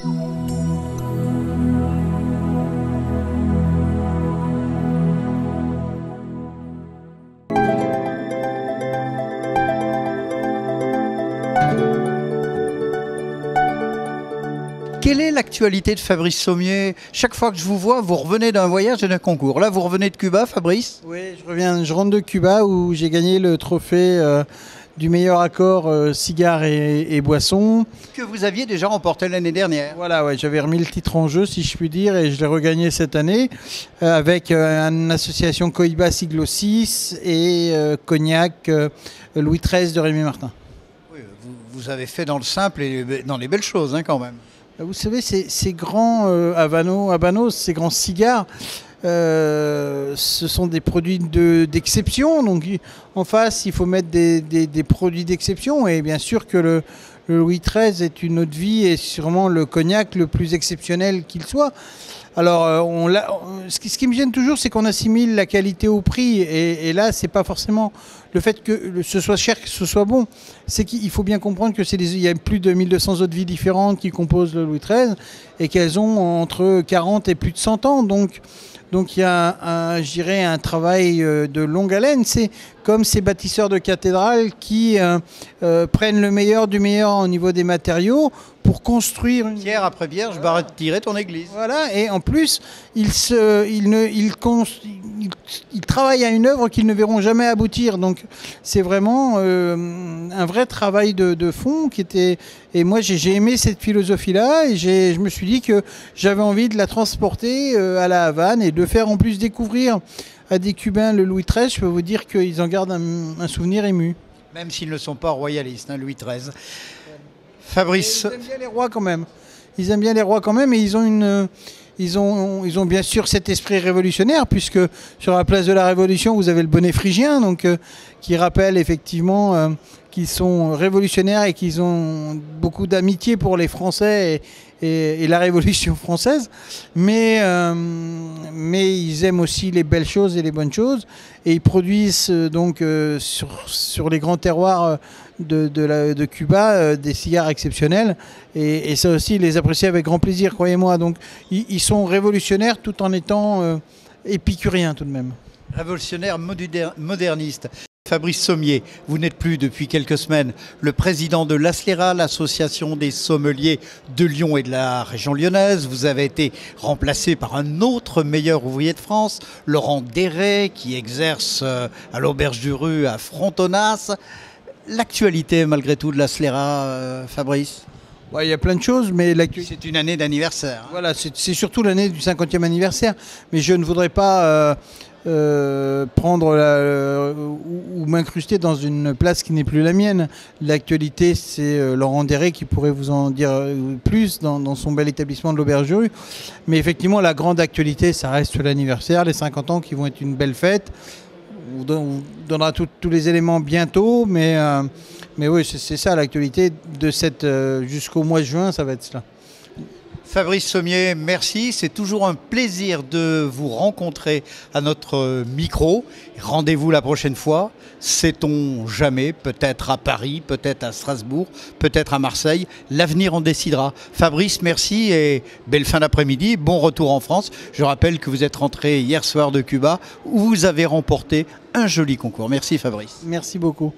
Quelle est l'actualité de Fabrice Sommier? Chaque fois que je vous vois, vous revenez d'un voyage et d'un concours. Là, vous revenez de Cuba, Fabrice? Oui, je rentre de Cuba où j'ai gagné le trophée du meilleur accord cigares et boissons. Que vous aviez déjà remporté l'année dernière. Voilà, ouais, j'avais remis le titre en jeu, si je puis dire, et je l'ai regagné cette année avec une association Cohiba Siglo 6 et Cognac Louis XIII de Rémy Martin. Oui, vous avez fait dans le simple et dans les belles choses, hein, quand même. Vous savez, ces grands Habanos, ces grands cigares, ce sont des produits d'exception. Donc en face, il faut mettre des produits d'exception. Et bien sûr que le Louis XIII est une eau de vie et sûrement le cognac le plus exceptionnel qu'il soit. Alors, ce qui me gêne toujours, c'est qu'on assimile la qualité au prix. Et là, c'est pas forcément le fait que ce soit cher, que ce soit bon. C'est qu'il faut bien comprendre que il y a plus de 1200 eaux de vie différentes qui composent le Louis XIII et qu'elles ont entre 40 et plus de 100 ans. Donc il y a je dirais, un travail de longue haleine. C'est comme ces bâtisseurs de cathédrales qui prennent le meilleur du meilleur au niveau des matériaux pour construire une... Pierre après pierre, je vais tirer ton église. Voilà, et en plus, ils travaillent à une œuvre qu'ils ne verront jamais aboutir. Donc c'est vraiment un vrai travail de fond qui était... Et moi, j'ai aimé cette philosophie-là et je me suis dit que j'avais envie de la transporter à la Havane et de faire en plus découvrir à des Cubains le Louis XIII. Je peux vous dire qu'ils en gardent un souvenir ému. Même s'ils ne sont pas royalistes, hein, Louis XIII. Fabrice. Ils aiment bien les rois quand même. Ils aiment bien les rois quand même et ils ont bien sûr cet esprit révolutionnaire puisque sur la place de la Révolution, vous avez le bonnet phrygien donc, qui rappelle effectivement qu'ils sont révolutionnaires et qu'ils ont beaucoup d'amitié pour les Français et la Révolution française. Mais ils aiment aussi les belles choses et les bonnes choses. Et ils produisent donc sur les grands terroirs de Cuba des cigares exceptionnels. Et ça aussi, ils les apprécient avec grand plaisir, croyez-moi. Donc ils sont révolutionnaires tout en étant épicuriens tout de même. Révolutionnaire moderniste. Fabrice Sommier, vous n'êtes plus depuis quelques semaines le président de l'ASLERA, l'association des sommeliers de Lyon et de la région lyonnaise. Vous avez été remplacé par un autre meilleur ouvrier de France, Laurent Déret, qui exerce à l'Auberge du Rue à Frontonas. L'actualité malgré tout de l'ASLERA, Fabrice? Ouais, il y a plein de choses, mais c'est une année d'anniversaire. Hein. Voilà, c'est surtout l'année du 50e anniversaire, mais je ne voudrais pas prendre ou m'incruster dans une place qui n'est plus la mienne. L'actualité, c'est Laurent Déret qui pourrait vous en dire plus dans son bel établissement de l'Auberge du Rue. Mais effectivement, la grande actualité, ça reste l'anniversaire, les 50 ans qui vont être une belle fête. On vous donnera tous les éléments bientôt, mais oui, c'est ça l'actualité de jusqu'au mois de juin, ça va être cela. Fabrice Sommier, merci. C'est toujours un plaisir de vous rencontrer à notre micro. Rendez-vous la prochaine fois. Sait-on jamais, peut-être à Paris, peut-être à Strasbourg, peut-être à Marseille. L'avenir en décidera. Fabrice, merci et belle fin d'après-midi. Bon retour en France. Je rappelle que vous êtes rentré hier soir de Cuba où vous avez remporté un joli concours. Merci Fabrice. Merci beaucoup.